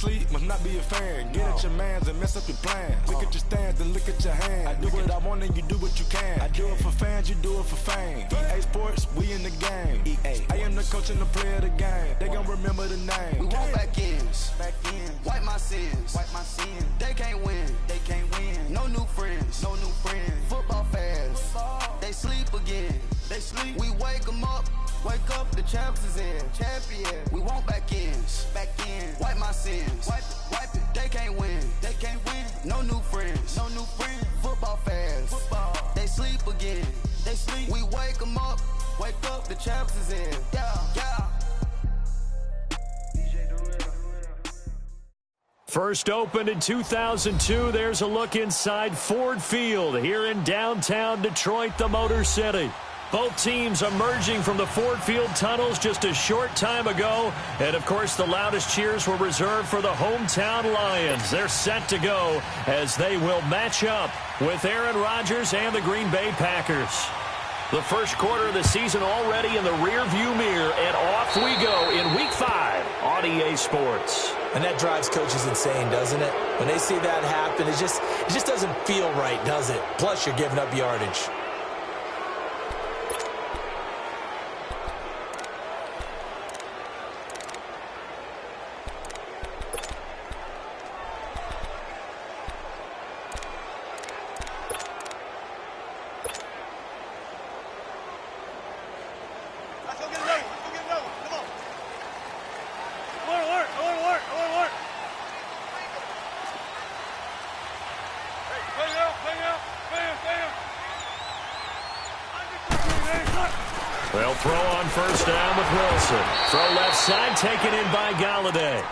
sleep, must not be a fan. Get at your mans and mess up your plans. Look at your stands and look at your hands. I do what I want and you do what you can. I do it for fans, you do it for fame. EA Sports, we in the game. I am the coach and the player of the game. They gon' remember the name. We want back ends. Wipe my sins. They can't win. No new friends. Football fans. They sleep again. We wake them up. Wake up, the champs is in. Champion. We want back ends. Wipe my sins. Wipe it. They can't win. No new friends. Football fans. They sleep again. We wake them up. Wake up, the champs is in. Yeah. First opened in 2002, there's a look inside Ford Field here in downtown Detroit, the Motor City. Both teams emerging from the Ford Field tunnels just a short time ago. And, of course, the loudest cheers were reserved for the hometown Lions. They're set to go as they will match up with Aaron Rodgers and the Green Bay Packers. The first quarter of the season already in the rearview mirror, and off we go in Week 5 on EA Sports. And that drives coaches insane, doesn't it? When they see that happen, it just doesn't feel right, does it? Plus, you're giving up yardage. They'll throw on first down with Wilson. Throw left side, taken in by Galladay.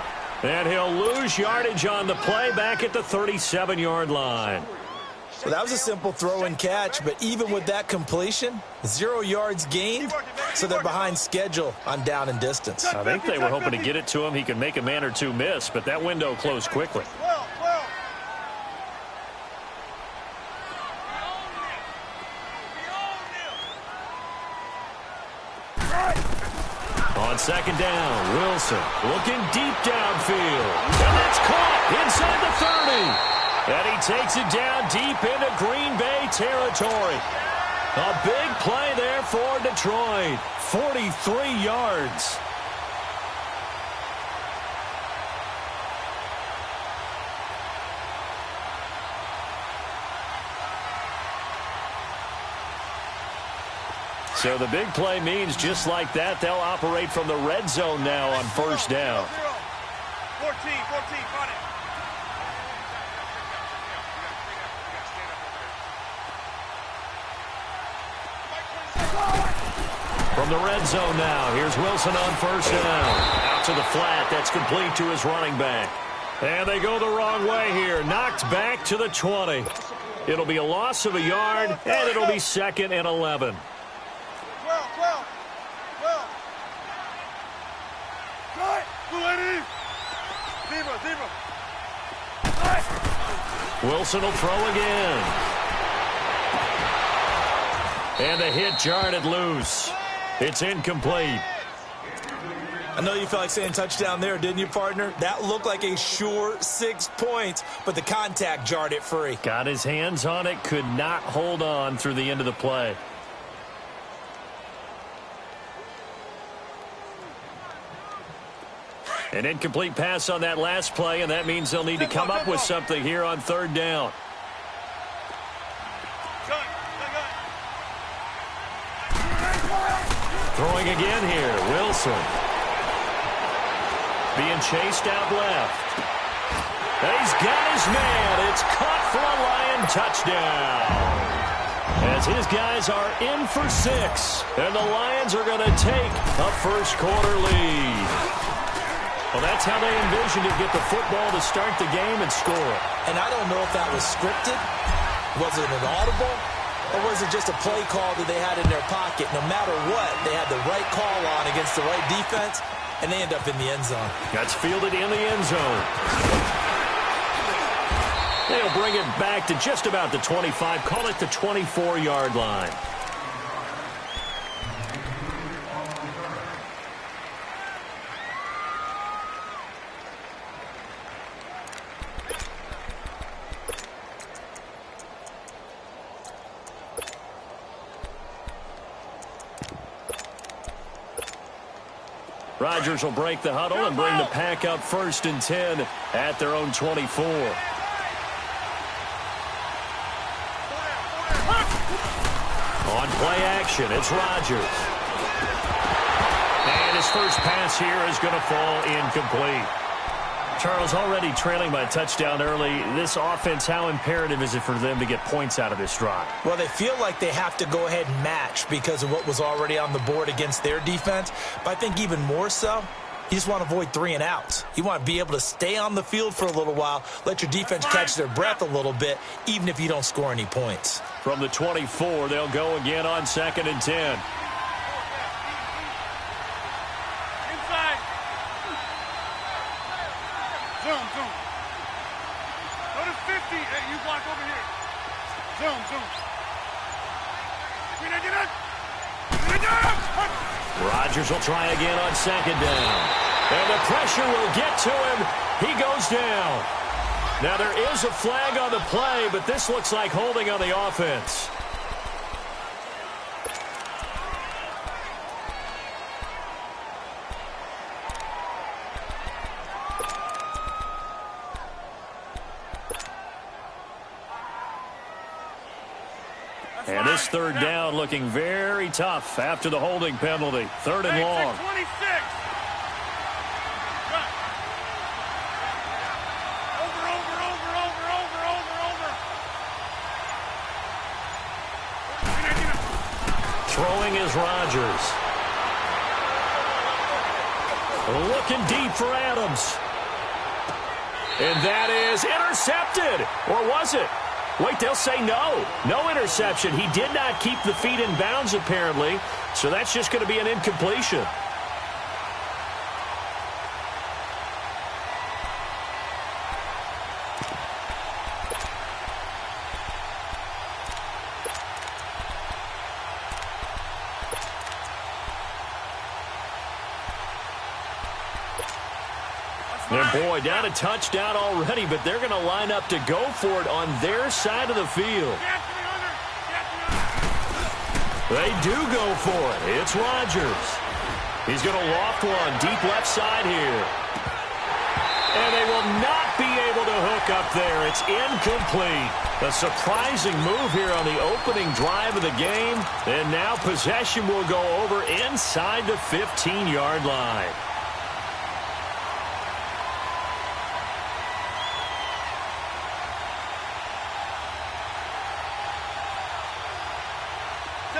And he'll lose yardage on the play back at the 37-yard line. Well, that was a simple throw and catch, but even with that completion, 0 yards gained, so they're behind schedule on down and distance. I think they were hoping to get it to him. He could make a man or two miss, but that window closed quickly. On second down, Wilson looking deep downfield. And that's caught inside the 30. And he takes it down deep into Green Bay territory. A big play there for Detroit. 43 yards. So the big play means just like that, they'll operate from the red zone now on first down. 14, got it. From the red zone now, here's Wilson on first down. Out to the flat, that's complete to his running back. And they go the wrong way here, knocked back to the 20. It'll be a loss of a yard, and it'll be 2nd and 11. 12. Zebra. Wilson will throw again. And the hit jarred it loose. It's incomplete. I know you felt like saying touchdown there, didn't you, partner? That looked like a sure 6 points, but the contact jarred it free. Got his hands on it, could not hold on through the end of the play. An incomplete pass on that last play, and that means they'll need to come up with something here on third down. Throwing again here, Wilson. Being chased out left. And he's got his man. It's caught for a Lion touchdown. As his guys are in for 6. And the Lions are going to take a first quarter lead. Well, that's how they envisioned it, get the football to start the game and score. And I don't know if that was scripted. Was it an audible? Or was it just a play call that they had in their pocket? No matter what, they had the right call on against the right defense, and they end up in the end zone. That's fielded in the end zone. They'll bring it back to just about the 25. Call it the 24-yard line. Rodgers will break the huddle and bring the pack up 1st and 10 at their own 24. On play action, it's Rodgers. And his first pass here is going to fall incomplete. Charles, already trailing by a touchdown early. This offense, how imperative is it for them to get points out of this drive? Well, they feel like they have to go ahead and match because of what was already on the board against their defense. But I think even more so, you just want to avoid 3 and outs. You want to be able to stay on the field for a little while, let your defense catch their breath a little bit, even if you don't score any points. From the 24, they'll go again on 2nd and 10. Zoom. Go to 50. Hey, you block over here. Zoom. Get up. Rodgers will try again on 2nd down. And the pressure will get to him. He goes down. Now there is a flag on the play, but this looks like holding on the offense. And this 3rd down looking very tough after the holding penalty. 3rd and long. 26. Throwing is Rodgers. Looking deep for Adams. And that is intercepted. Or was it? Wait, they'll say no. No interception. He did not keep the feet in bounds, apparently. So that's just going to be an incompletion. And boy, down a touchdown already, but they're going to line up to go for it on their side of the field. They do go for it. It's Rodgers. He's going to loft one deep left side here. And they will not be able to hook up there. It's incomplete. A surprising move here on the opening drive of the game. And now possession will go over inside the 15-yard line.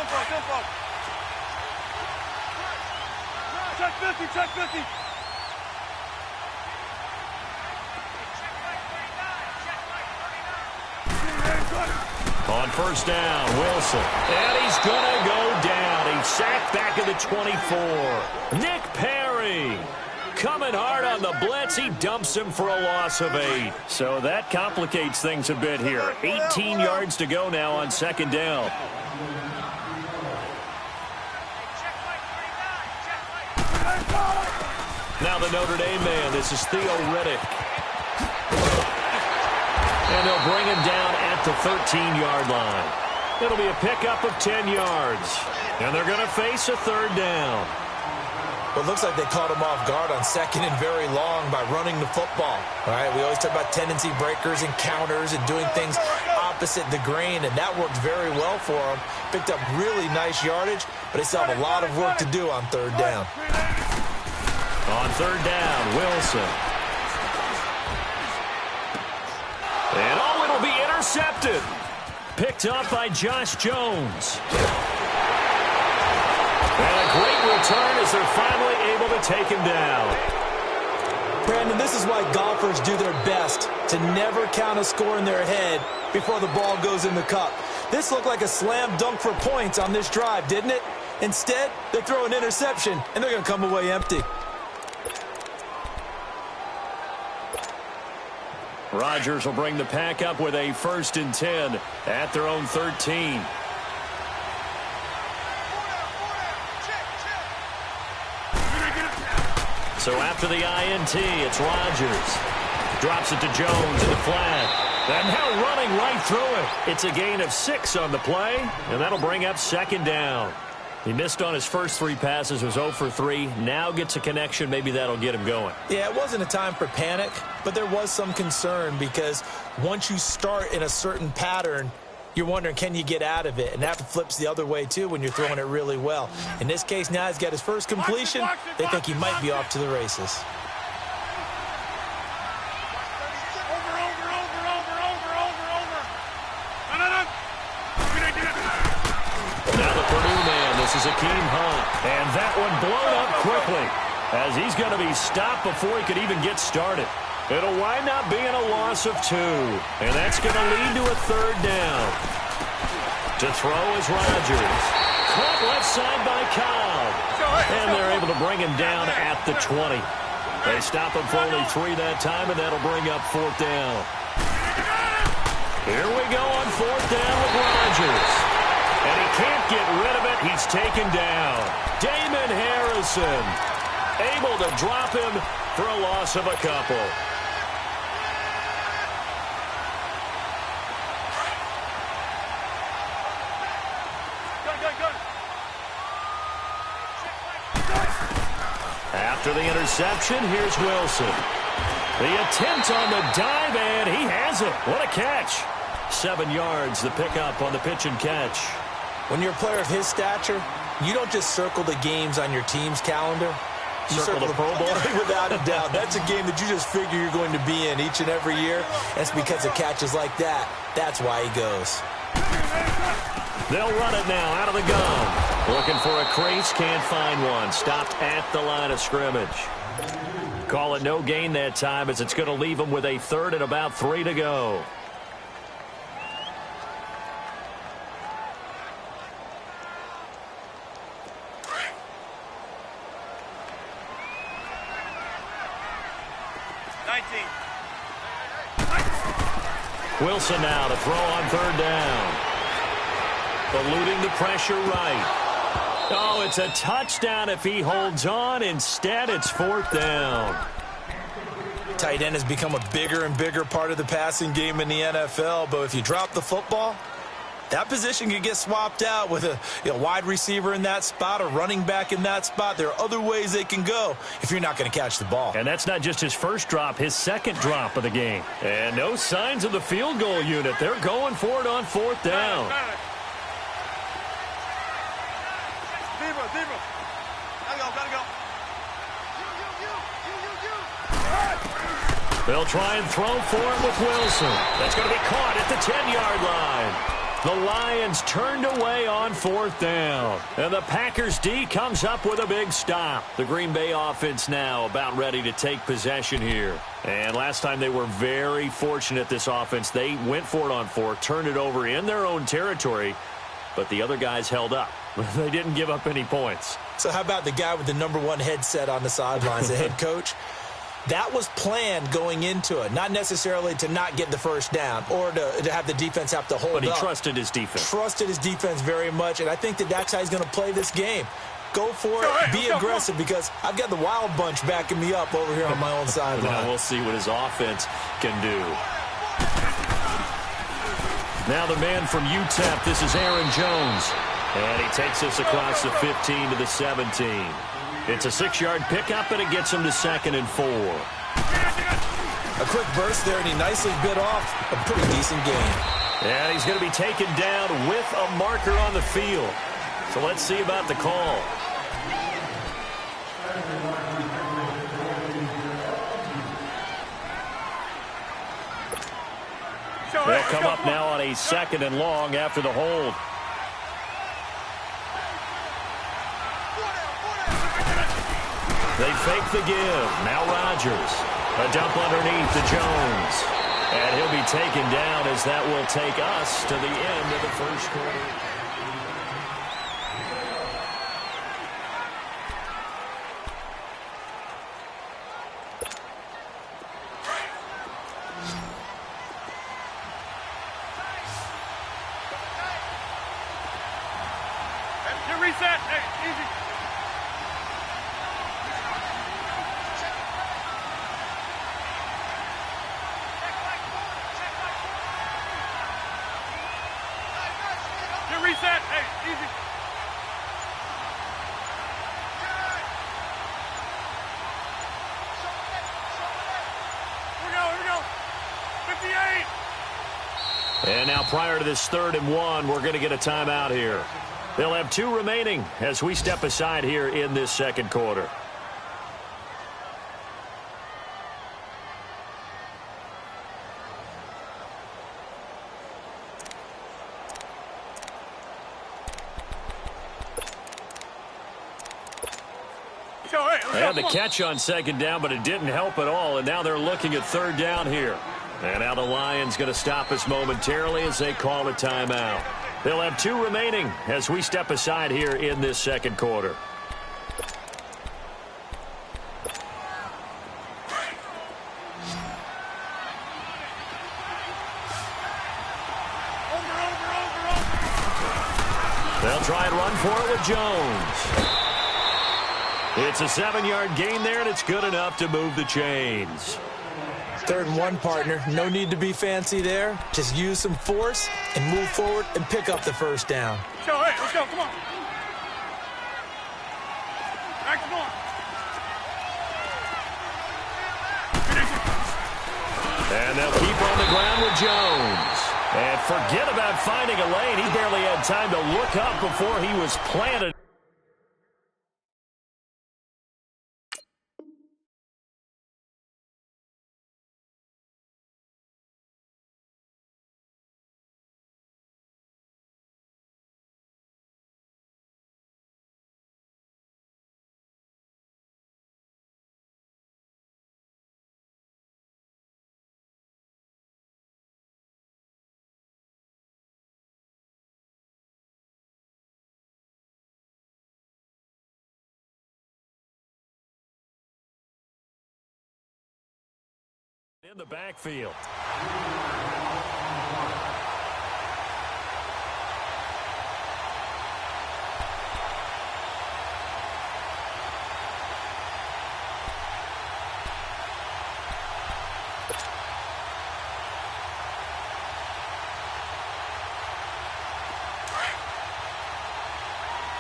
Tempo. Check 50. On 1st down, Wilson. And he's going to go down. He's sacked back at the 24. Nick Perry coming hard on the blitz. He dumps him for a loss of 8. So that complicates things a bit here. 18 yards to go now on 2nd down. Now the Notre Dame man, this is Theo Riddick. And they'll bring him down at the 13-yard line. It'll be a pickup of 10 yards. And they're going to face a 3rd down. Well, it looks like they caught him off guard on 2nd and very long by running the football. All right, we always talk about tendency breakers and counters and doing things opposite the grain, and that worked very well for him. Picked up really nice yardage, but they still have a lot of work to do on 3rd down. On 3rd down, Wilson. And it'll be intercepted. Picked up by Josh Jones. And a great return as they're finally able to take him down. Brandon, this is why golfers do their best to never count a score in their head before the ball goes in the cup. This looked like a slam dunk for points on this drive, didn't it? Instead, they throw an interception, and they're going to come away empty. Rodgers will bring the pack up with a 1st and 10 at their own 13. So after the INT, it's Rodgers. Drops it to Jones in the flat. And now running right through it. It's a gain of 6 on the play, and that'll bring up 2nd down. He missed on his first 3 passes, was 0 for 3. Now gets a connection. Maybe that'll get him going. Yeah, it wasn't a time for panic, but there was some concern because once you start in a certain pattern, you're wondering, can you get out of it? And that flips the other way, too, when you're throwing it really well. In this case, now he's got his first completion. They think he might be off to the races. This is Akeem Hunt, and that one blown up quickly as he's going to be stopped before he could even get started. It'll wind up being a loss of 2, and that's going to lead to a 3rd down. To throw is Rodgers. Caught left side by Cobb, and they're able to bring him down at the 20. They stop him for only 3 that time, and that'll bring up 4th down. Here we go on 4th down with Rodgers. And he can't get rid of it. He's taken down. Damon Harrison able to drop him for a loss of a couple. After the interception, here's Wilson. The attempt on the dive, and he has it. What a catch. 7 yards, the pickup on the pitch and catch. When you're a player of his stature, you don't just circle the games on your team's calendar. You circle the Pro Bowl. Without a doubt. That's a game that you just figure you're going to be in each and every year. That's because of catches like that. That's why he goes. They'll run it now out of the gun. Looking for a crease, can't find one. Stopped at the line of scrimmage. Call it no gain that time as it's going to leave him with a 3rd and about 3 to go. Wilson now to throw on 3rd down. Eluding the pressure right. Oh, it's a touchdown if he holds on. Instead, it's 4th down. Tight end has become a bigger and bigger part of the passing game in the NFL, but if you drop the football, that position can get swapped out with a wide receiver in that spot, a running back in that spot. There are other ways they can go if you're not going to catch the ball. And that's not just his first drop, his 2nd drop of the game. And no signs of the field goal unit. They're going for it on 4th down. They'll try and throw for him with Wilson. That's going to be caught at the 10-yard line. The Lions turned away on 4th down. And the Packers D comes up with a big stop. The Green Bay offense now about ready to take possession here. And last time they were very fortunate, this offense. They went for it on 4, turned it over in their own territory, but the other guys held up. They didn't give up any points. So how about the guy with the #1 headset on the sidelines, the head coach? That was planned going into it, not necessarily to not get the first down or to have the defense have to hold up. But he trusted his defense. Trusted his defense very much, and I think that's how he's going to play this game. Go for it, be aggressive, because I've got the wild bunch backing me up over here on my own sideline. Now we'll see what his offense can do. Now the man from UTEP, this is Aaron Jones. And he takes us across the 15 to the 17. It's a 6-yard pickup, and it gets him to 2nd and 4. A quick burst there, and he nicely bit off a pretty decent gain. And he's going to be taken down with a marker on the field. So let's see about the call. They'll come up now on a 2nd and long after the hold. They fake the give. Now Rodgers. A dump underneath to Jones. And he'll be taken down as that will take us to the end of the first quarter. Reset. Hey, easy. Reset. Hey, easy. And now prior to this 3rd and 1, we're going to get a timeout here. They'll have 2 remaining as we step aside here in this second quarter. They had the catch on 2nd down, but it didn't help at all, and now they're looking at 3rd down here. And now the Lions going to stop us momentarily as they call a timeout. They'll have 2 remaining as we step aside here in this second quarter. They'll try and run for it with Jones. It's a 7-yard gain there, and it's good enough to move the chains. 3rd and 1, partner. No need to be fancy there. Just use some force and move forward and pick up the 1st down. Hey, let's go. Come on. Action on. And they'll keep on the ground with Jones. And forget about finding a lane. He barely had time to look up before he was planted. In the backfield.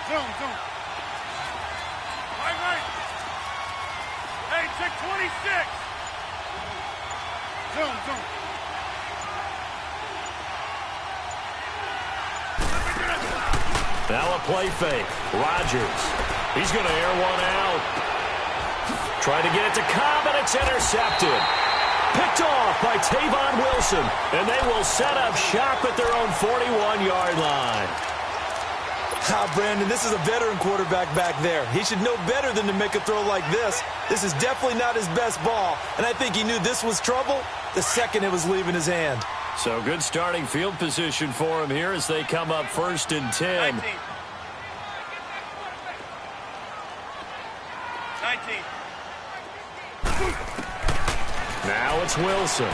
Zone. Right. Hey, check 26. Zone. Now a play fake. Rodgers. He's going to air one out. Trying to get it to Cobb, and it's intercepted. Picked off by Tavon Wilson, and they will set up shop at their own 41-yard line. Brandon, this is a veteran quarterback back there. He should know better than to make a throw like this. This is definitely not his best ball, and I think he knew this was trouble the second it was leaving his hand. So good starting field position for him here as they come up 1st and 10. 19. Now it's Wilson.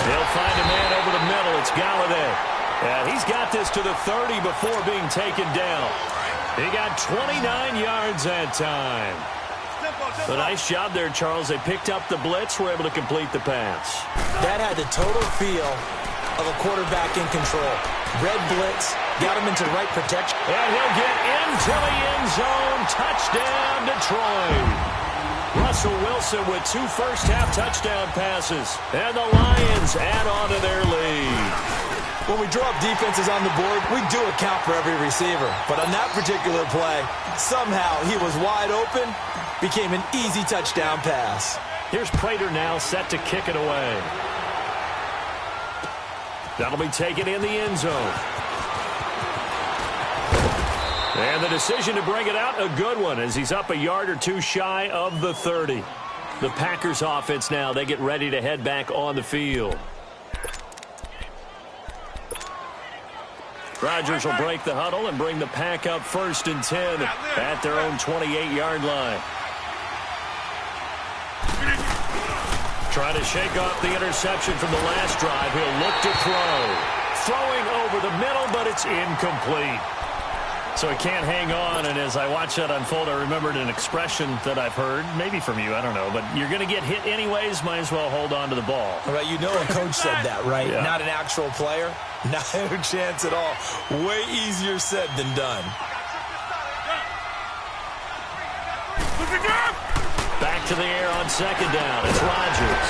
They'll find a man over the middle. It's Galladay. And he's got this to the 30 before being taken down. He got 29 yards that time. A nice job there, Charles. They picked up the blitz, were able to complete the pass. That had the total feel of a quarterback in control. Red blitz, got him into the right protection. And he'll get into the end zone. Touchdown, Detroit. Russell Wilson with 2 first-half touchdown passes. And the Lions add on to their lead. When we draw up defenses on the board, we do account for every receiver. But on that particular play, somehow he was wide open, became an easy touchdown pass. Here's Prater now set to kick it away. That'll be taken in the end zone. And the decision to bring it out, a good one, as he's up a yard or 2 shy of the 30. The Packers offense now, they get ready to head back on the field. Rodgers will break the huddle and bring the pack up 1st and 10 at their own 28-yard line. Trying to shake off the interception from the last drive. He'll look to throw. Throwing over the middle, but it's incomplete. So he can't hang on, and as I watch that unfold, I remembered an expression that I've heard, maybe from you, I don't know, but you're going to get hit anyways, might as well hold on to the ball. All right, you know a coach said that, right? Yeah. Not an actual player. Not a chance at all. Way easier said than done. Back to the air on 2nd down. It's Rodgers.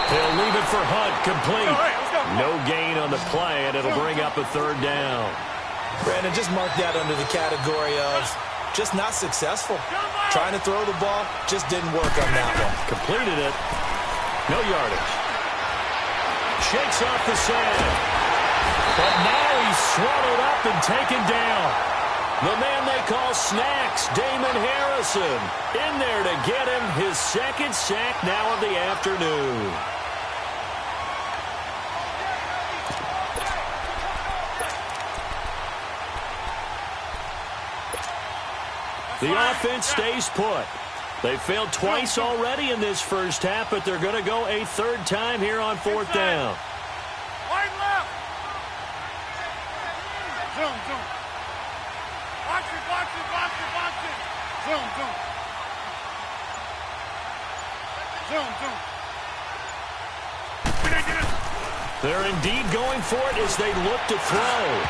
He'll leave it for Hunt, complete. Let's go. No gain on the play, and it'll bring up a third down. Brandon, just mark that under the category of just not successful. Trying to throw the ball, just didn't work on that one. Completed it. No yardage. Shakes off the sand. But now he's swallowed up and taken down. The man they call Snacks, Damon Harrison, in there to get him his second sack now of the afternoon. The offense stays put. They failed twice already in this first half, but they're going to go a third time here on fourth down. Wide left. Zoom, zoom. Box it, box it, box it, box it. Zoom, zoom. Zoom, zoom. They're indeed going for it as they look to throw.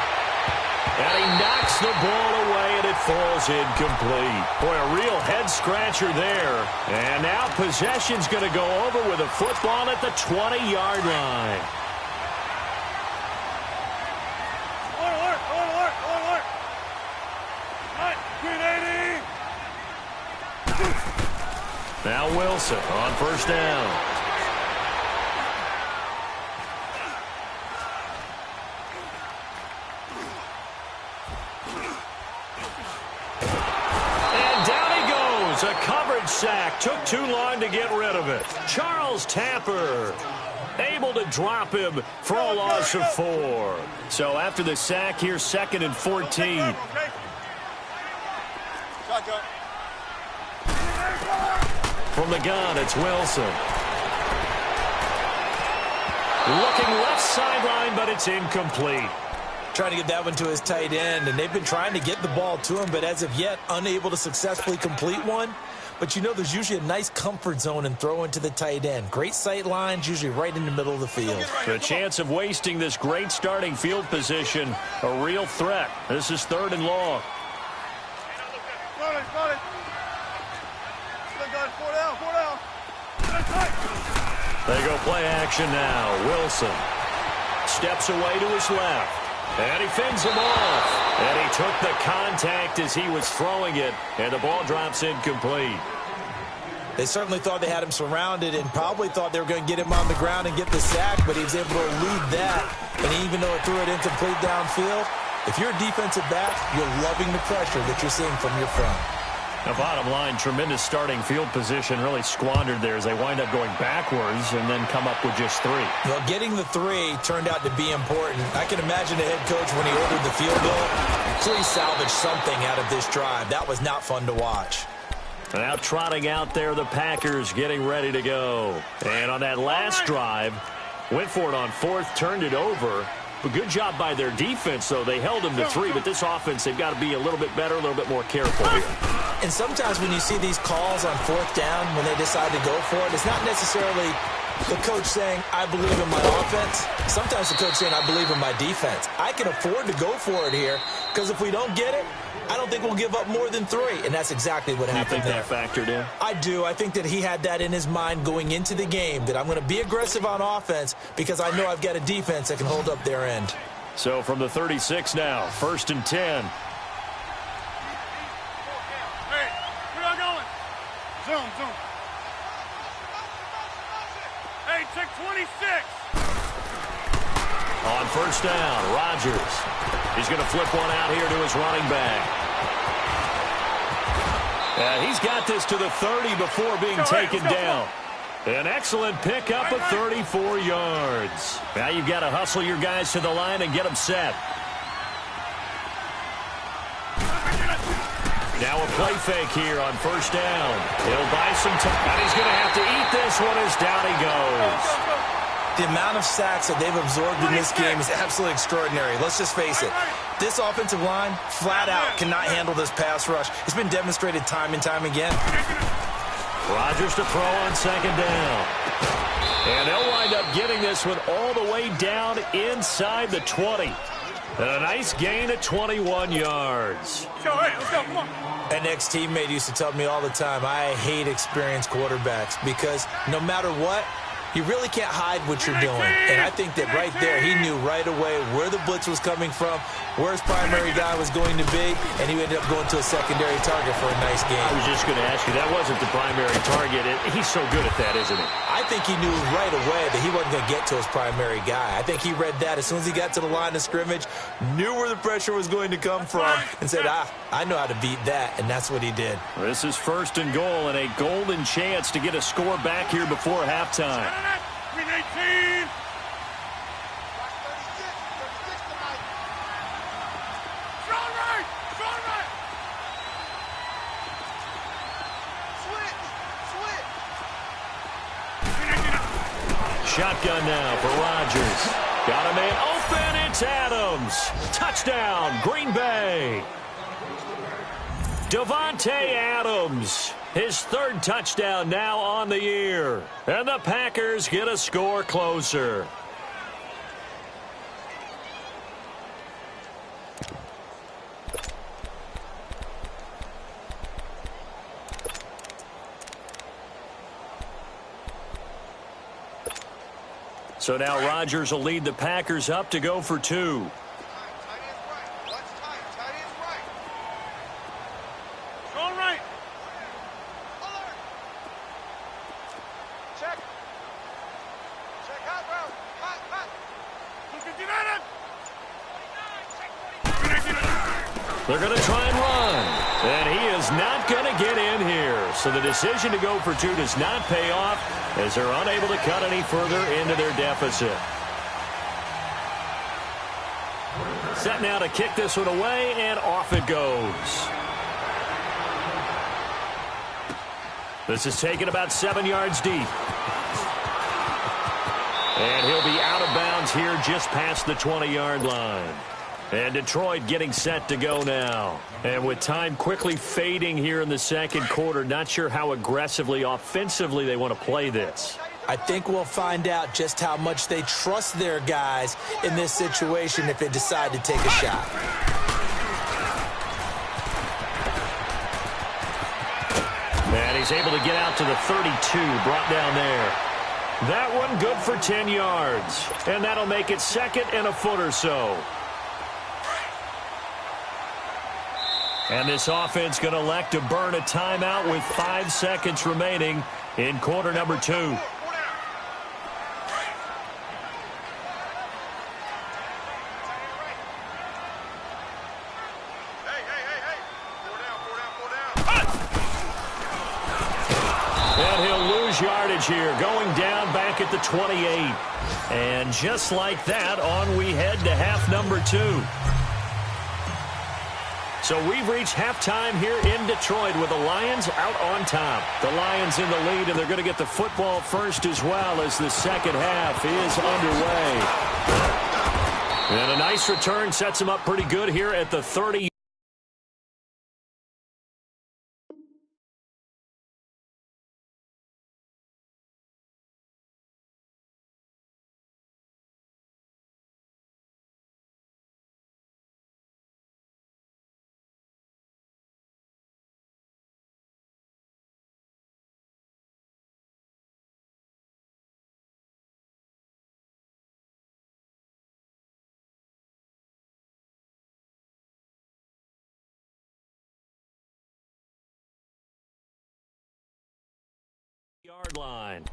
And he knocks the ball away, and it falls incomplete. Boy, a real head-scratcher there. And now possession's going to go over with a football at the 20-yard line. Alert, alert, alert. Right, green 80. Now Wilson on first down. A coverage sack. Took too long to get rid of it. Charles Tapper able to drop him for a loss of 4. So after the sack here, 2nd and 14. From the gun, it's Wilson. Looking left sideline, but it's incomplete. Trying to get that one to his tight end, and they've been trying to get the ball to him, but as of yet, unable to successfully complete one. But you know there's usually a nice comfort zone in throwing to the tight end. Great sight lines, usually right in the middle of the field. The chance of wasting this great starting field position, a real threat. This is 3rd and long. They go play action now. Wilson steps away to his left. And he fends him off. And he took the contact as he was throwing it. And the ball drops incomplete. They certainly thought they had him surrounded and probably thought they were going to get him on the ground and get the sack, but he was able to elude that. And even though it threw it incomplete downfield, if you're a defensive back, you're loving the pressure that you're seeing from your front. The bottom line, tremendous starting field position, really squandered there as they wind up going backwards and then come up with just 3. Well, getting the 3 turned out to be important. I can imagine the head coach, when he ordered the field goal, please salvage something out of this drive. That was not fun to watch. Now trotting out there, the Packers getting ready to go. And on that last drive, went for it on 4th, turned it over. But good job by their defense, though. They held them to 3, but this offense, they've got to be a little bit better, a little bit more careful here. And sometimes when you see these calls on 4th down, when they decide to go for it, it's not necessarily the coach saying, I believe in my offense. Sometimes the coach saying, I believe in my defense. I can afford to go for it here, because if we don't get it, I don't think we'll give up more than 3. And that's exactly what happened there. You think that factored in? I do. I think that he had that in his mind going into the game, that I'm going to be aggressive on offense because I know I've got a defense that can hold up their end. So from the 36 now, 1st and 10. Hey, where y'all going? Zoom, zoom. Hey, check 26. On first down, Rodgers. He's going to flip one out here to his running back. He's got this to the 30 before being taken down. An excellent pickup of 34 yards. Now you've got to hustle your guys to the line and get them set. Now a play fake here on first down. He'll buy some time, and he's going to have to eat this one as down he goes. The amount of sacks that they've absorbed in this game is absolutely extraordinary. Let's just face it. This offensive line, flat out, cannot handle this pass rush. It's been demonstrated time and time again. Rodgers to throw on 2nd down. And they'll wind up getting this one all the way down inside the 20. And a nice gain of 21 yards. Hey, let's go, come on. An ex-teammate used to tell me all the time, I hate experienced quarterbacks because no matter what, You really can't hide what you're doing. And I think that right there, he knew right away where the blitz was coming from, where his primary guy was going to be, and he ended up going to a secondary target for a nice game. I was just going to ask you, that wasn't the primary target. He's so good at that, isn't he? I think he knew right away that he wasn't going to get to his primary guy. I think he read that as soon as he got to the line of scrimmage, knew where the pressure was going to come from, and said, I know how to beat that, and that's what he did. This is 1st and goal, and a golden chance to get a score back here before halftime. Green 18. Shotgun now for Rodgers. Got a man open. It's Adams. Touchdown, Green Bay. Davante Adams. His 3rd touchdown now on the year. And the Packers get a score closer. So now Rodgers will lead the Packers up to go for 2. They're going to try and run. And he is not going to get in here. So the decision to go for 2 does not pay off as they're unable to cut any further into their deficit. Set now to kick this one away, and off it goes. This is taken about 7 yards deep. And he'll be out of bounds here just past the 20-yard line. And Detroit getting set to go now. And with time quickly fading here in the 2nd quarter, not sure how aggressively, offensively they want to play this. I think we'll find out just how much they trust their guys in this situation if they decide to take a shot. And he's able to get out to the 32, brought down there. That one good for 10 yards. And that'll make it 2nd and a foot or so. And this offense going to elect to burn a timeout with 5 seconds remaining in quarter number 2. And he'll lose yardage here, going down back at the 28. And just like that, on we head to half number 2. So we've reached halftime here in Detroit with the Lions out on top. The Lions in the lead, and they're going to get the football first as well as the second half is underway. And a nice return sets them up pretty good here at the 30. Yard line.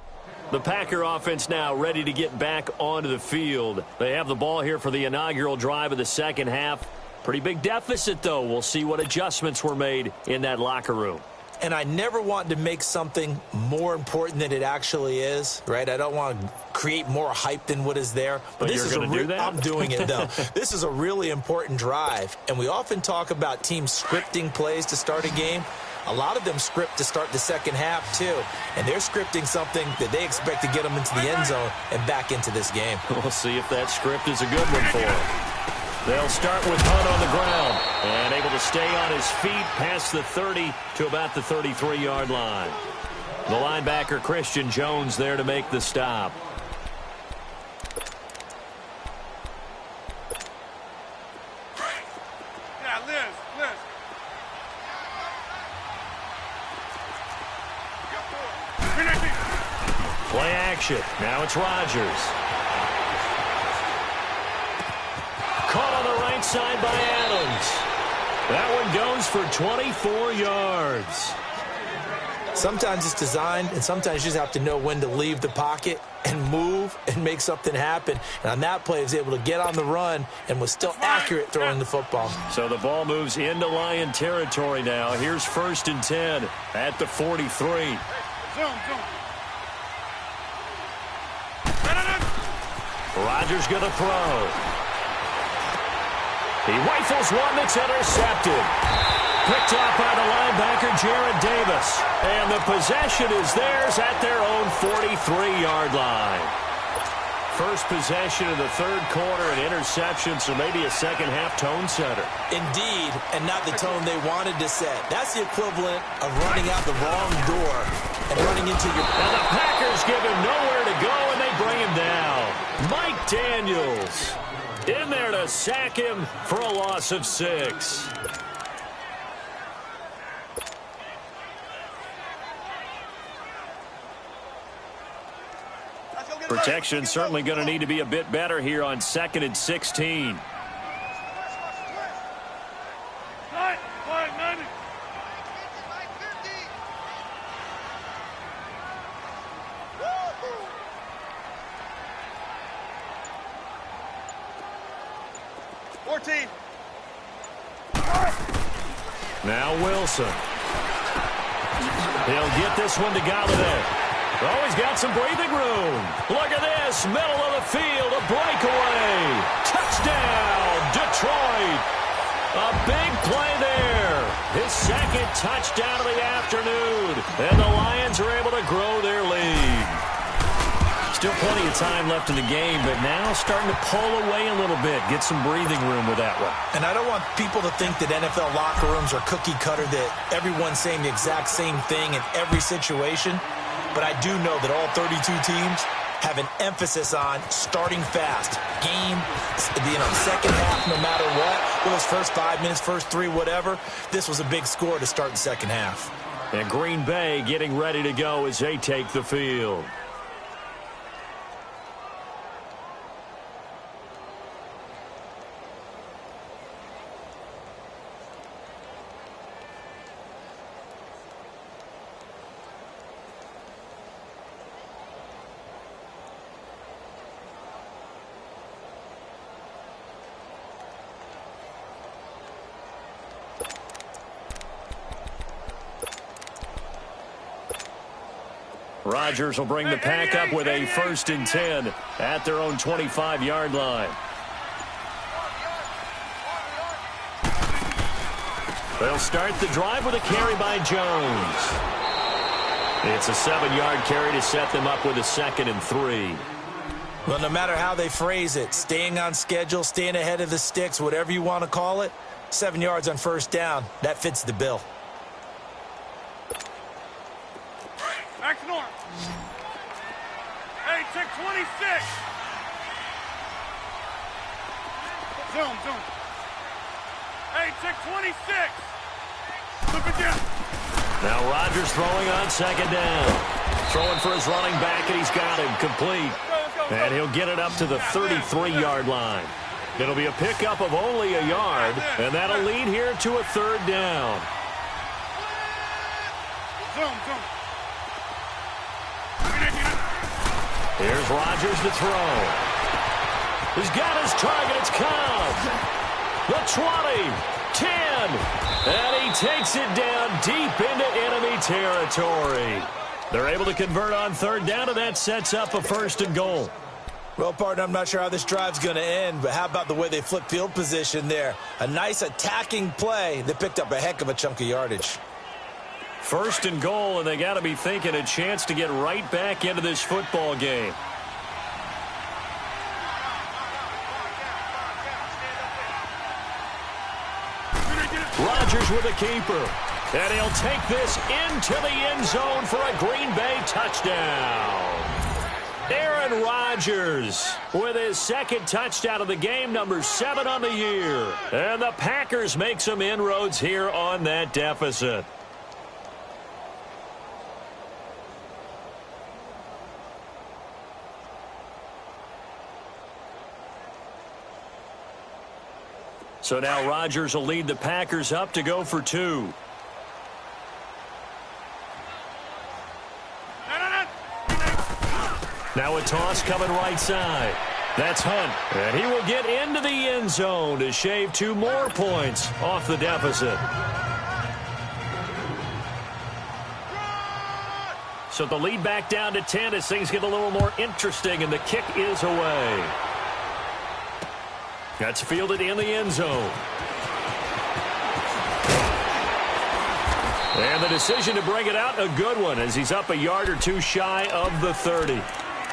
The Packer offense now ready to get back onto the field. They have the ball here for the inaugural drive of the second half. Pretty big deficit, though. We'll see what adjustments were made in that locker room. And I never want to make something more important than it actually is, right? I don't want to create more hype than what is there. But this is do that? I'm doing it, though. This is a really important drive. And we often talk about teams scripting plays to start a game. A lot of them script to start the second half, too. And they're scripting something that they expect to get them into the end zone and back into this game. We'll see if that script is a good one for them. They'll start with Hunt on the ground and able to stay on his feet past the 30 to about the 33-yard line. The linebacker, Christian Jones, there to make the stop. Yeah, Liz. Play action. Now it's Rodgers. Caught on the right side by Adams. That one goes for 24 yards. Sometimes it's designed, and sometimes you just have to know when to leave the pocket and move and make something happen. And on that play, he was able to get on the run and was still accurate throwing the football. So the ball moves into Lion territory now. Here's 1st and 10 at the 43. Zoom. Rodgers going to throw. He rifles one that's intercepted. Picked off by the linebacker, Jared Davis. And the possession is theirs at their own 43-yard line. First possession of the third quarter, an interception, so maybe a second-half tone setter. Indeed, and not the tone they wanted to set. That's the equivalent of running out the wrong door and running into your... And the Packers give him nowhere to go, and they bring him down. Mike Daniels in there to sack him for a loss of 6. Protection certainly going to need to be a bit better here on 2nd and 16. Now Wilson. He'll get this one to Galladay. Oh, he's got some breathing room. Look at this. Middle of the field. A breakaway. Touchdown, Detroit. A big play there. His second touchdown of the afternoon. And the Lions are able to grow their lead. Still plenty of time left in the game, but now starting to pull away a little bit. Get some breathing room with that one. And I don't want people to think that NFL locker rooms are cookie cutter, that everyone's saying the exact same thing in every situation. But I do know that all 32 teams have an emphasis on starting fast. Game, second half, no matter what. Whether it's first 5 minutes, first 3, whatever. This was a big score to start the second half. And Green Bay getting ready to go as they take the field. Rodgers will bring the pack up with a 1st and 10 at their own 25-yard line. They'll start the drive with a carry by Jones. It's a 7-yard carry to set them up with a 2nd and 3. Well, no matter how they phrase it, staying on schedule, staying ahead of the sticks, whatever you want to call it, 7 yards on first down, that fits the bill. Back to north. Hey, check 26. Zoom. Hey, check 26. Look at that. Now Rodgers throwing on 2nd down. Throwing for his running back, and he's got him complete. And he'll get it up to the 33-yard line. It'll be a pickup of only a yard, and that'll lead here to a 3rd down. Zoom. Here's Rodgers to throw. He's got his target. It's Cobb. The 20, 10, and he takes it down deep into enemy territory. They're able to convert on 3rd down, and that sets up a 1st and goal. Well, partner, I'm not sure how this drive's going to end, but how about the way they flip field position there? A nice attacking play that picked up a heck of a chunk of yardage. 1st and goal, and they got to be thinking a chance to get right back into this football game. Rodgers with a keeper. And he'll take this into the end zone for a Green Bay touchdown. Aaron Rodgers with his 2nd touchdown of the game, number 7 on the year. And the Packers make some inroads here on that deficit. So now Rodgers will lead the Packers up to go for 2. Now a toss coming right side. That's Hunt. And he will get into the end zone to shave 2 more points off the deficit. So the lead back down to 10 as things get a little more interesting, and the kick is away. That's fielded in the end zone. And the decision to bring it out, a good one, as he's up a yard or 2 shy of the 30.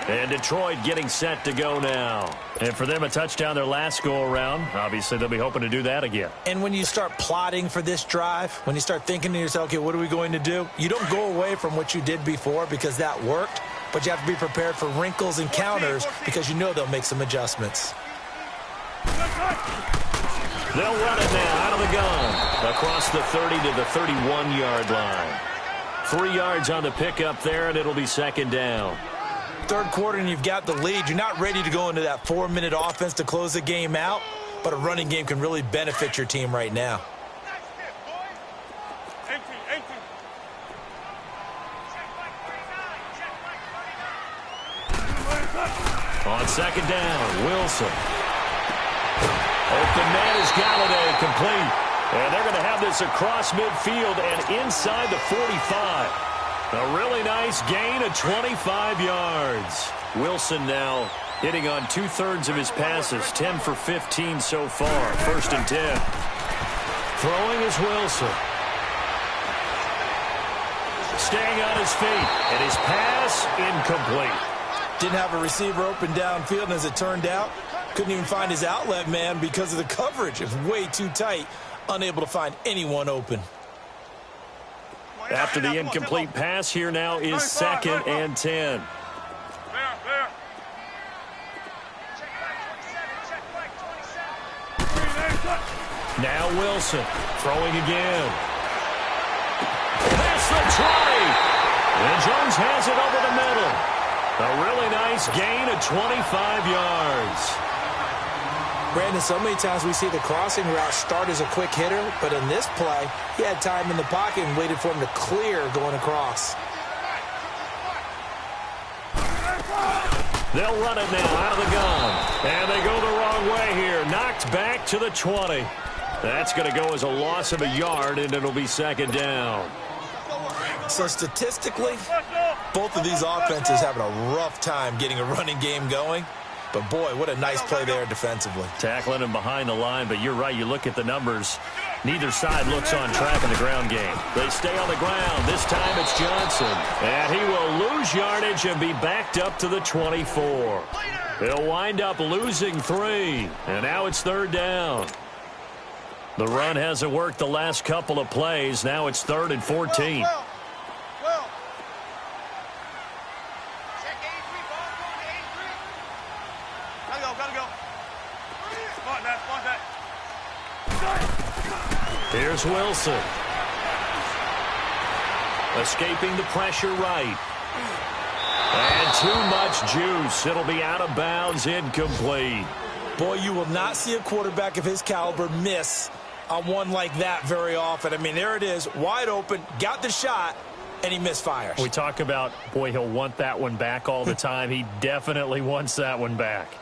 And Detroit getting set to go now. And for them, a touchdown their last go-around. Obviously, they'll be hoping to do that again. And when you start plotting for this drive, when you start thinking to yourself, okay, what are we going to do? You don't go away from what you did before because that worked, but you have to be prepared for wrinkles and counters because you know they'll make some adjustments. They'll run it now out of the gun. Across the 30 to the 31-yard line. 3 yards on the pickup there, and it'll be second down. Third quarter and you've got the lead. You're not ready to go into that 4-minute offense to close the game out, but a running game can really benefit your team right now. On second down, Wilson. Open man is Galladay, complete. And they're going to have this across midfield and inside the 45. A really nice gain of 25 yards. Wilson now hitting on 2/3 of his passes, 10 for 15 so far. 1st and 10. Throwing is Wilson. Staying on his feet, and his pass incomplete. Didn't have a receiver open downfield, and as it turned out, couldn't even find his outlet man because of the coverage. It's way too tight, unable to find anyone open. After the incomplete pass, here now is 2nd and 10. Now Wilson throwing again. That's the 20. And Jones has it over the middle. A really nice gain of 25 yards. Brandon, so many times we see the crossing route start as a quick hitter, but in this play, he had time in the pocket and waited for him to clear going across. They'll run it now out of the gun. And they go the wrong way here. Knocked back to the 20. That's going to go as a loss of a yard, and it'll be second down. So statistically, both of these offenses having a rough time getting a running game going. But, boy, what a nice play there defensively. Tackling him behind the line, but you're right. You look at the numbers. Neither side looks on track in the ground game. They stay on the ground. This time it's Johnson. And he will lose yardage and be backed up to the 24. He'll wind up losing 3. And now it's 3rd down. The run hasn't worked the last couple of plays. Now it's 3rd and 14. Here's Wilson. Escaping the pressure right. And too much juice. It'll be out of bounds, incomplete. Boy, you will not see a quarterback of his caliber miss on one like that very often. I mean, there it is, wide open, got the shot, and he misfires. We talk about, boy, he'll want that one back all the time. He definitely wants that one back.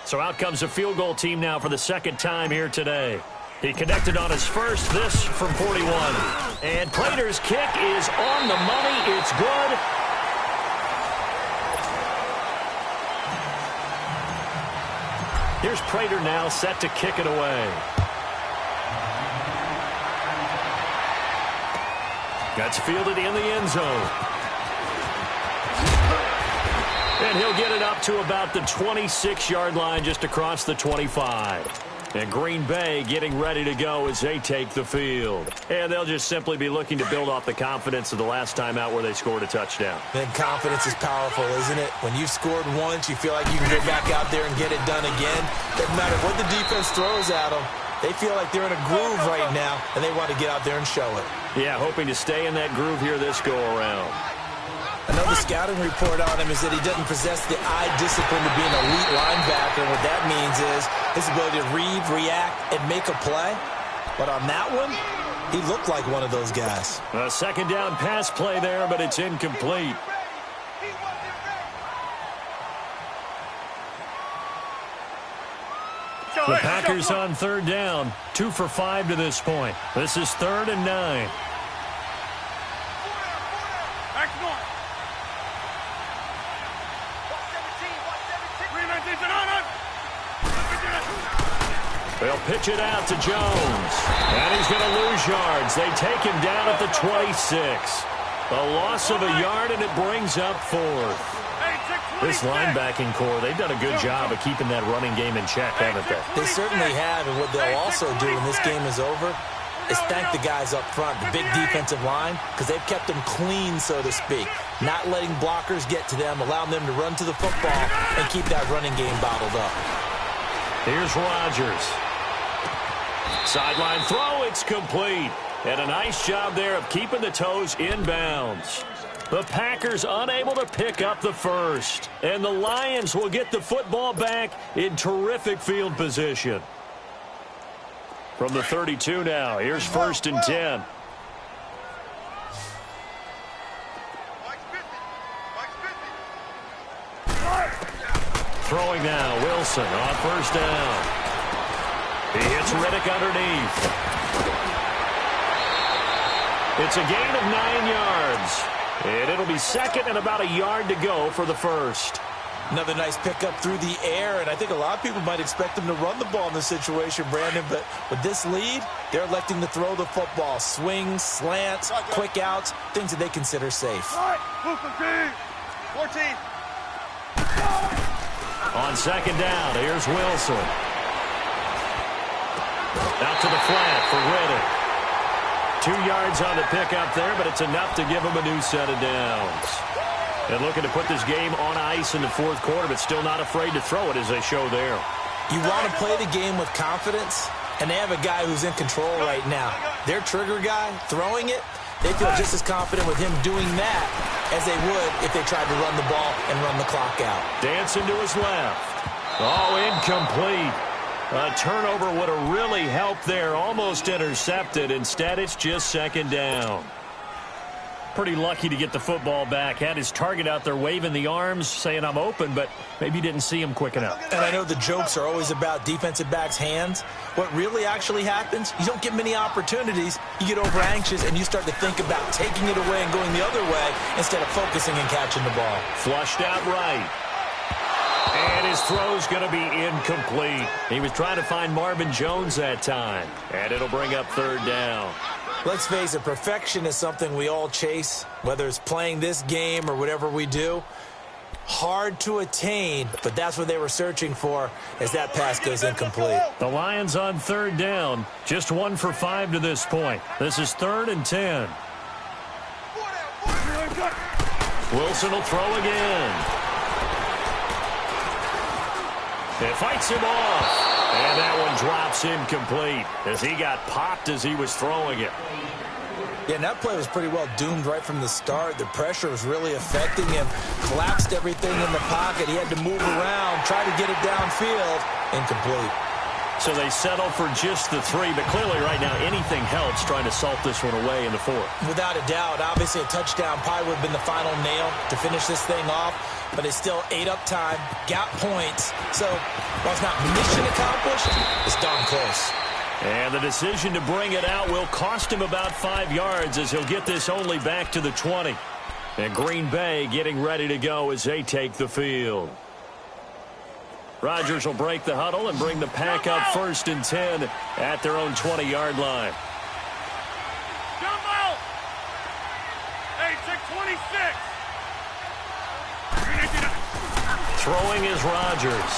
So out comes a field goal team now for the 2nd time here today. He connected on his first, this from 41. And Prater's kick is on the money. It's good. Here's Prater now set to kick it away. That's fielded in the end zone. And he'll get it up to about the 26-yard line just across the 25. And Green Bay getting ready to go as they take the field. And they'll just simply be looking to build off the confidence of the last time out where they scored a touchdown. And confidence is powerful, isn't it? When you've scored once, you feel like you can go back out there and get it done again. Doesn't matter what the defense throws at them. They feel like they're in a groove right now, and they want to get out there and show it. Yeah, hoping to stay in that groove here this go-around. Another the scouting report on him is that he doesn't possess the eye discipline to be an elite linebacker. And what that means is his ability to read, react, and make a play. But on that one, he looked like one of those guys. A second down pass play there, but it's incomplete. The Packers on third down, 2 for 5 to this point. This is 3rd and 9. They'll pitch it out to Jones. And he's going to lose yards. They take him down at the 26. A loss of a yard, and it brings up 4th. This linebacking core, they've done a good job of keeping that running game in check, haven't they? They certainly have, and what they'll also do when this game is over is thank the guys up front, the big defensive line, because they've kept them clean, so to speak. Not letting blockers get to them, allowing them to run to the football and keep that running game bottled up. Here's Rodgers. Sideline throw, it's complete. And a nice job there of keeping the toes inbounds. The Packers unable to pick up the first. And the Lions will get the football back in terrific field position. From the 32 now, here's 1st and 10. Throwing now, Wilson on 1st down. He hits Riddick underneath. It's a gain of 9 yards. And it'll be 2nd and about a yard to go for the first. Another nice pickup through the air, and I think a lot of people might expect them to run the ball in this situation, Brandon, but with this lead, they're electing to throw the football. Swings, slants, quick outs, things that they consider safe. 14. On 2nd down, here's Wilson. Out to the flat for Riddick. 2 yards on the pickup there, but it's enough to give them a new set of downs. And looking to put this game on ice in the 4th quarter, but still not afraid to throw it as they show there. You want to play the game with confidence, and they have a guy who's in control right now. Their trigger guy, throwing it, they feel just as confident with him doing that as they would if they tried to run the ball and run the clock out. Dancing to his left. Oh, incomplete. A turnover would have really helped there. Almost intercepted. Instead, it's just 2nd down. Pretty lucky to get the football back. Had his target out there waving the arms, saying I'm open, but maybe didn't see him quick enough. And I know the jokes are always about defensive backs' hands. What really actually happens, you don't get many opportunities. You get over anxious, and you start to think about taking it away and going the other way instead of focusing and catching the ball. Flushed out right. And his throw's going to be incomplete. He was trying to find Marvin Jones that time. And it'll bring up 3rd down. Let's face it, perfection is something we all chase, whether it's playing this game or whatever we do. Hard to attain, but that's what they were searching for as that pass goes incomplete. The Lions on 3rd down. Just 1 for 5 to this point. This is 3rd and 10. Wilson will throw again. It fights him off. And that one drops incomplete as he got popped as he was throwing it. Yeah, and that play was pretty well doomed right from the start. The pressure was really affecting him. Collapsed everything in the pocket. He had to move around, try to get it downfield. Incomplete. So they settle for just the 3, but clearly right now anything helps trying to salt this one away in the 4th. Without a doubt. Obviously a touchdown probably would have been the final nail to finish this thing off, but they still ate up time, got points. So while it's not mission accomplished, it's darn close. And the decision to bring it out will cost him about 5 yards as he'll get this only back to the 20. And Green Bay getting ready to go as they take the field. Rodgers will break the huddle and bring the pack up 1st and 10 at their own 20-yard line. Jump out! Hey, check 26! Throwing is Rodgers.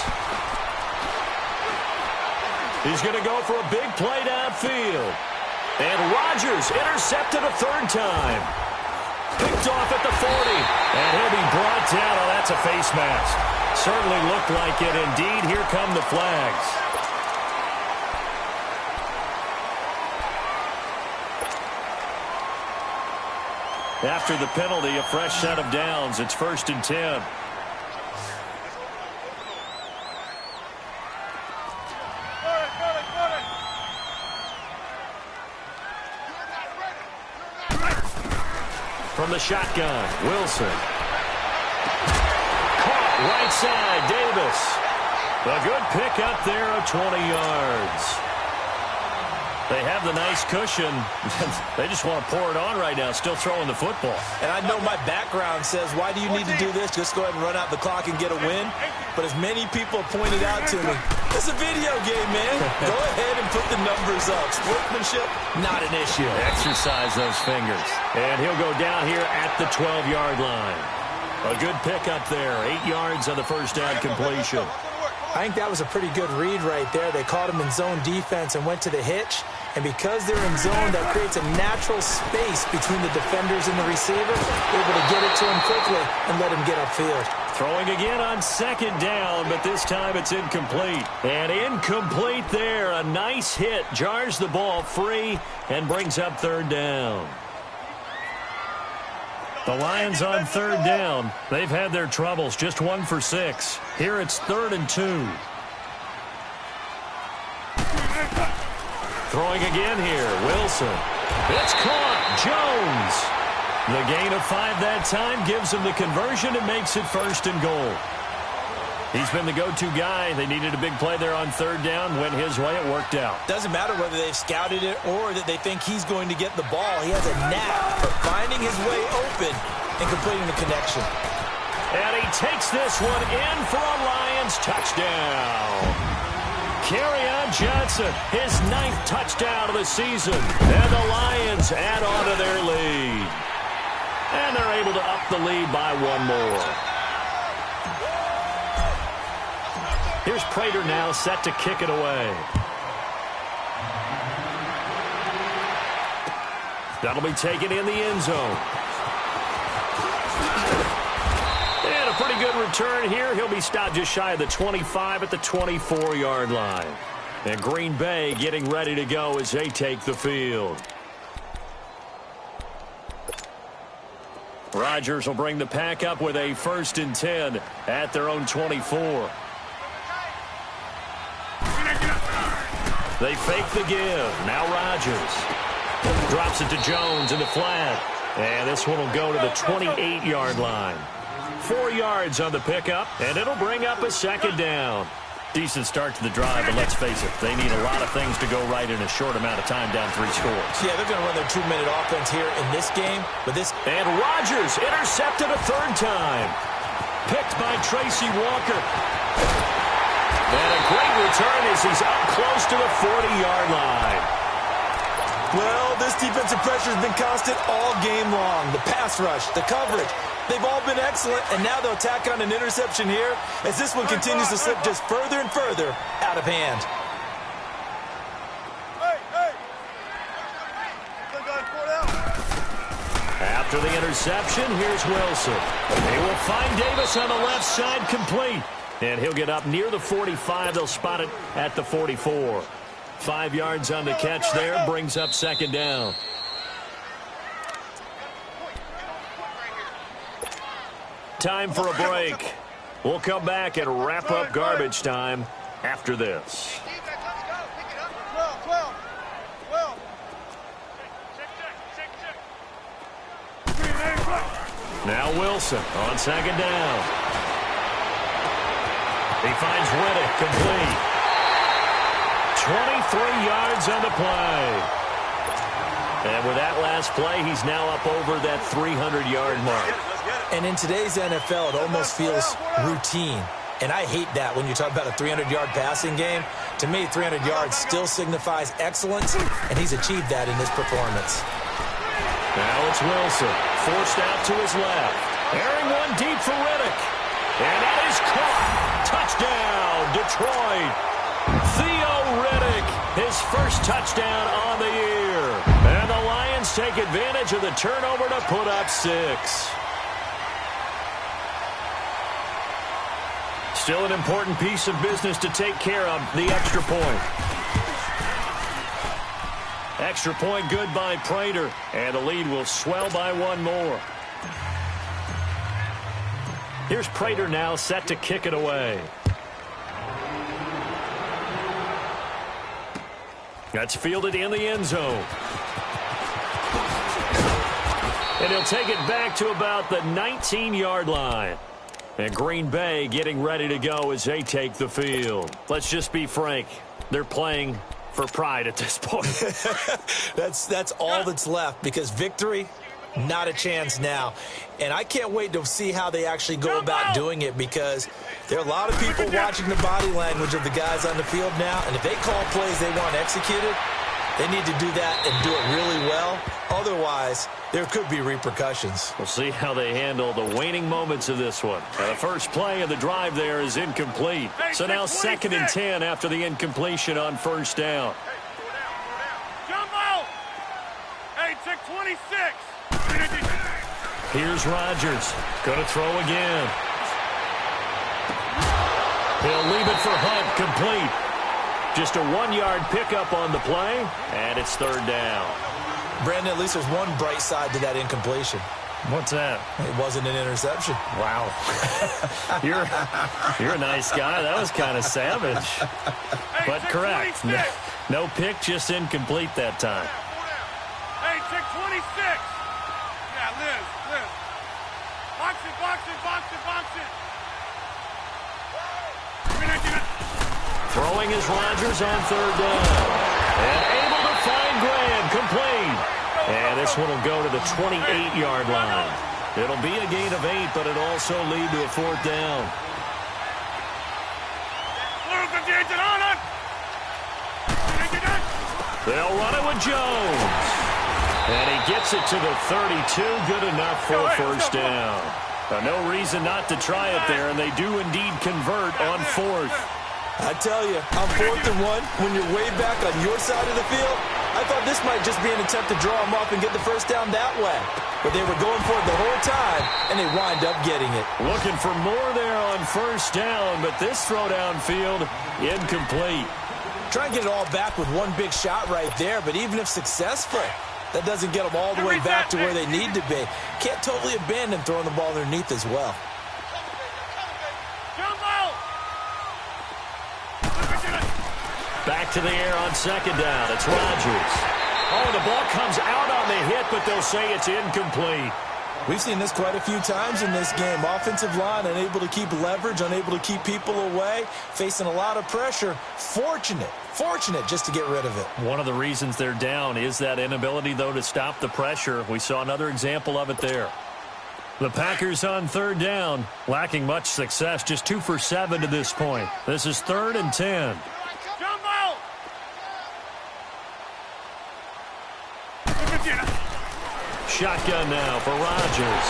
He's going to go for a big play downfield. And Rodgers intercepted a 3rd time. Picked off at the 40. And he'll be brought down. Oh, that's a face mask. Certainly looked like it. Indeed, here come the flags. After the penalty, a fresh set of downs. It's 1st and 10. From the shotgun, Wilson. Caught right side, Davis. A good pick up there of 20 yards. They have the nice cushion. They just want to pour it on right now, still throwing the football. And I know my background says, why do you need to do this? Just go ahead and run out the clock and get a win. But as many people pointed out to me, it's a video game, man. Go ahead and put the numbers up. Sportsmanship, not an issue. Exercise those fingers. And he'll go down here at the 12-yard line. A good pick up there. 8 yards on the first down completion. I think that was a pretty good read right there. They caught him in zone defense and went to the hitch. And because they're in zone, that creates a natural space between the defenders and the receiver, able to get it to him quickly and let him get upfield. Throwing again on 2nd down, but this time it's incomplete. And incomplete there. A nice hit. Jars the ball free and brings up 3rd down. The Lions on 3rd down. They've had their troubles. Just 1 for 6. Here it's 3rd and 2. Throwing again here. Wilson. It's caught. Jones. The gain of 5 that time gives him the conversion and makes it 1st and goal. He's been the go-to guy. They needed a big play there on 3rd down. Went his way. It worked out. Doesn't matter whether they've scouted it or that they think he's going to get the ball. He has a knack for finding his way open and completing the connection. And he takes this one in for a Lions touchdown. Kerryon Johnson, his 9th touchdown of the season. And the Lions add on to their lead. And they're able to up the lead by 1 more. Here's Prater now set to kick it away. That'll be taken in the end zone. And a pretty good return here. He'll be stopped just shy of the 25 at the 24-yard line. And Green Bay getting ready to go as they take the field. Rodgers will bring the pack up with a 1st and 10 at their own 24. They fake the give. Now Rodgers drops it to Jones in the flat. And this one will go to the 28-yard line. 4 yards on the pickup, and it'll bring up a 2nd down. Decent start to the drive, but let's face it, they need a lot of things to go right in a short amount of time, down 3 scores. Yeah, they're going to run their 2-minute offense here in this game. But this and Rodgers intercepted a 3rd time. Picked by Tracy Walker. And a great return as he's up close to the 40-yard line. Well, this defensive pressure has been constant all game long. The pass rush, the coverage, they've all been excellent, and now they'll tack on an interception here as this one continues to slip just further and further out of hand. After the interception, here's Wilson. They will find Davis on the left side complete. And he'll get up near the 45. They'll spot it at the 44. 5 yards on the catch there, brings up 2nd down. Time for a break. We'll come back and wrap up garbage time after this. Now Wilson on 2nd down. He finds Riddick complete. 23 yards on the play. And with that last play, he's now up over that 300-yard mark. And in today's NFL, it almost feels routine. And I hate that when you talk about a 300-yard passing game. To me, 300 yards still signifies excellence, and he's achieved that in this performance. Now it's Wilson, forced out to his left. Airing one deep for Riddick. And it is caught. Touchdown, Detroit. Theo Riddick, his first touchdown on the year. And the Lions take advantage of the turnover to put up 6. Still an important piece of business to take care of, the extra point. Extra point good by Prater, and the lead will swell by one more. Here's Prater now set to kick it away. That's fielded in the end zone. And he'll take it back to about the 19-yard line. And Green Bay getting ready to go as they take the field. Let's just be frank. They're playing for pride at this point. That's all that's left, because victory, not a chance now. And I can't wait to see how they actually go about doing it, because there are a lot of people watching the body language of the guys on the field now, and if they call plays they want executed, they need to do that and do it really well. Otherwise, there could be repercussions. We'll see how they handle the waning moments of this one. The first play of the drive there is incomplete. So now 2nd and 10 after the incompletion on first down. Jump out! Hey, check 26. Here's Rodgers. Going to throw again. He'll leave it for Hunt, complete. Just a 1-yard pickup on the play, and it's 3rd down. Brandon, at least there's one bright side to that incompletion. What's that? It wasn't an interception. Wow. You're a nice guy. That was kind of savage. But correct. No pick, just incomplete that time. Hey, check 26. Yeah, Liz. Box it. Throwing is Rodgers on 3rd down. And able to find Graham, complete. And this one will go to the 28-yard line. It'll be a gain of 8, but it'll also lead to a 4th down. They'll run it with Jones. And he gets it to the 32, good enough for a first down. No reason not to try it there, and they do indeed convert on 4th. I tell you, on 4th and 1, when you're way back on your side of the field, I thought this might just be an attempt to draw them up and get the first down that way. But they were going for it the whole time, and they wind up getting it. Looking for more there on first down, but this throw downfield, incomplete. Try and get it all back with one big shot right there, but even if successful, that doesn't get them all the way back to where they need to be. Can't totally abandon throwing the ball underneath as well. Back to the air on 2nd down. It's Rodgers. Oh, the ball comes out on the hit, but they'll say it's incomplete. We've seen this quite a few times in this game. Offensive line unable to keep leverage, unable to keep people away, facing a lot of pressure. Fortunate just to get rid of it. One of the reasons they're down is that inability, though, to stop the pressure. We saw another example of it there. The Packers on 3rd down, lacking much success, just 2 for 7 to this point. This is 3rd and 10. Shotgun now for Rodgers.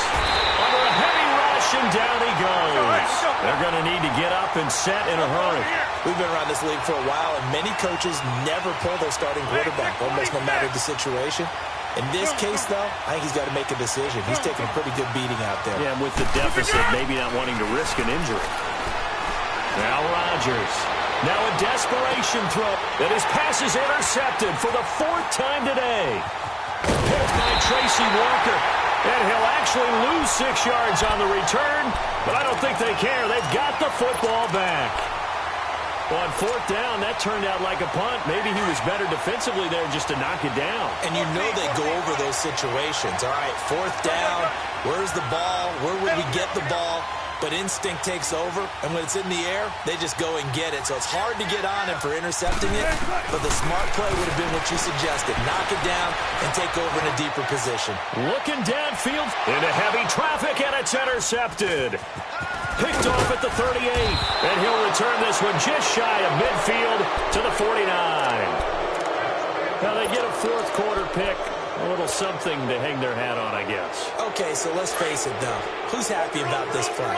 Under a heavy rush, and down he goes. They're going to need to get up and set in a hurry. We've been around this league for a while, and many coaches never pull their starting quarterback, almost no matter the situation. In this case, though, I think he's got to make a decision. He's taking a pretty good beating out there. Yeah, with the deficit, maybe not wanting to risk an injury. Now Rodgers. Now a desperation throw. And his pass is intercepted for the 4th time today. Hit by Tracy Walker. And he'll actually lose 6 yards on the return, but I don't think they care. They've got the football back. On 4th down, that turned out like a punt. Maybe he was better defensively there just to knock it down. And you know they go over those situations. All right, 4th down, where's the ball? Where would we get the ball? But instinct takes over, and when it's in the air, they just go and get it. So it's hard to get on him for intercepting it, but the smart play would have been what you suggested. Knock it down and take over in a deeper position. Looking downfield into heavy traffic, and it's intercepted. Picked off at the 38, and he'll return this one just shy of midfield to the 49. Now they get a 4th quarter pick. A little something to hang their hat on, I guess. Okay, so let's face it, though. Who's happy about this play?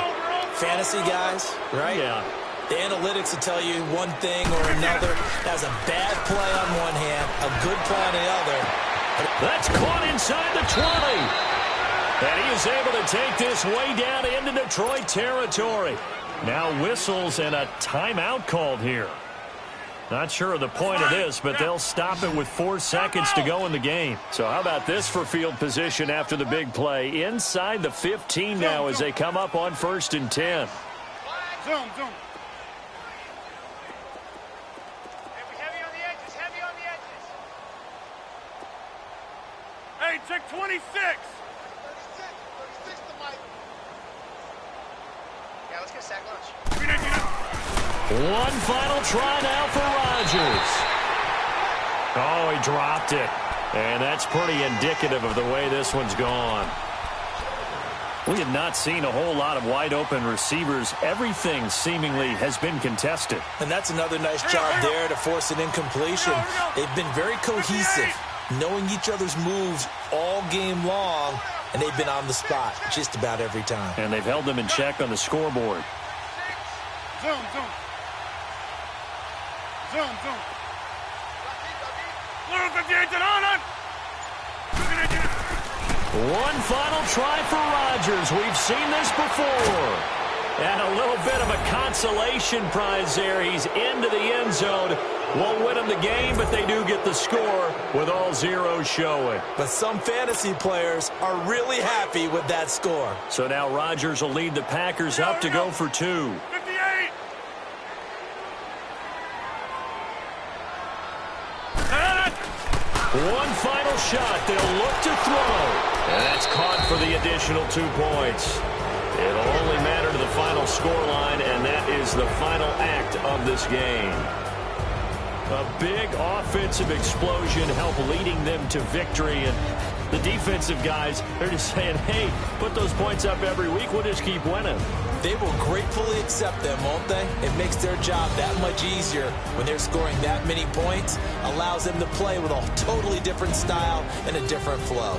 Fantasy guys, right? Yeah. The analytics will tell you one thing or another. That's a bad play on one hand, a good play on the other. That's caught inside the 20. And he is able to take this way down into Detroit territory. Now whistles and a timeout called here. Not sure of the point of this, but they'll stop it with 4 seconds to go in the game. So how about this for field position after the big play? Inside the 15 now as they come up on 1st and 10. Zoom. Heavy on the edges, heavy on the edges. Hey, check 26. 36 to Mike. Yeah, let's get a sack lunch. One final try now for Rodgers. Oh, he dropped it. And that's pretty indicative of the way this one's gone. We have not seen a whole lot of wide-open receivers. Everything seemingly has been contested. And that's another nice job there to force an incompletion. They've been very cohesive, knowing each other's moves all game long, and they've been on the spot just about every time. And they've held them in check on the scoreboard. Zoom. One final try for Rodgers. We've seen this before. And a little bit of a consolation prize there. He's into the end zone. Won't win him the game, but they do get the score with all zeros showing. But some fantasy players are really happy with that score. So now Rodgers will lead the Packers up to go for 2. 58. One final shot. They'll look to throw. And that's caught for the additional 2 points. It'll only matter to the final scoreline, and that is the final act of this game. A big offensive explosion helped leading them to victory, and the defensive guys, they're just saying, hey, put those points up every week, we'll just keep winning. They will gratefully accept them, won't they? It makes their job that much easier when they're scoring that many points, allows them to play with a totally different style and a different flow.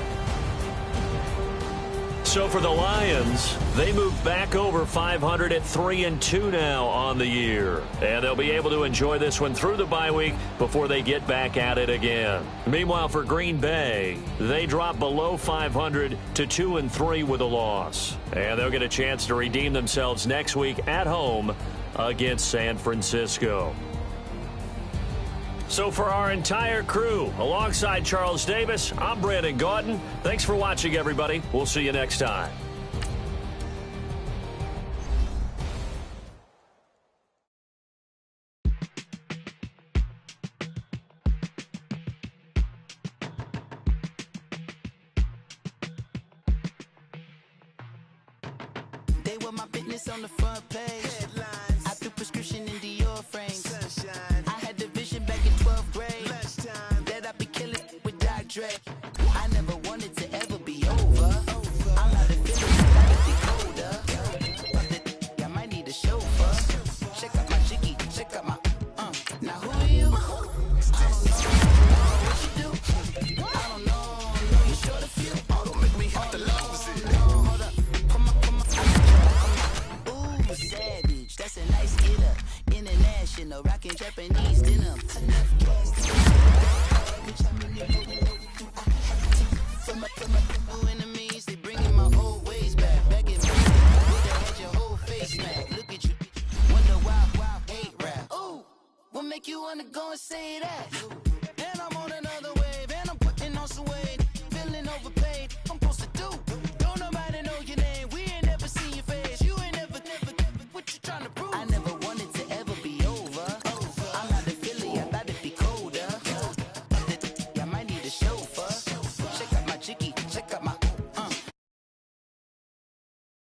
So for the Lions, they move back over 500 at 3-2 now on the year. And they'll be able to enjoy this one through the bye week before they get back at it again. Meanwhile, for Green Bay, they drop below 500 to 2-3 with a loss. And they'll get a chance to redeem themselves next week at home against San Francisco. So for our entire crew, alongside Charles Davis, I'm Brandon Gaudin. Thanks for watching, everybody. We'll see you next time. They were my business on the front page. Headlines. I threw prescription in Dior frames. Sunshine. I had the vision back in 12th grade. Lunchtime. That I'd be killing with Dr. Dre. I never wanted to ever be over. I'm not a feeling, I gotta be colder. I might need a chauffeur. Check out my chicky, check out my, Now who are you? I don't know what you do. I don't know you short a few. Oh, don't make me hit the opposite. Hold up. Ooh, savage, that's a nice get up. International, rockin' Japanese denim. Enough gas to for my enemies, they bringing my old ways back. Back in me, woulda had your whole face smacked. Look at you, wonder why hate rap. Ooh, what make you wanna go and say that?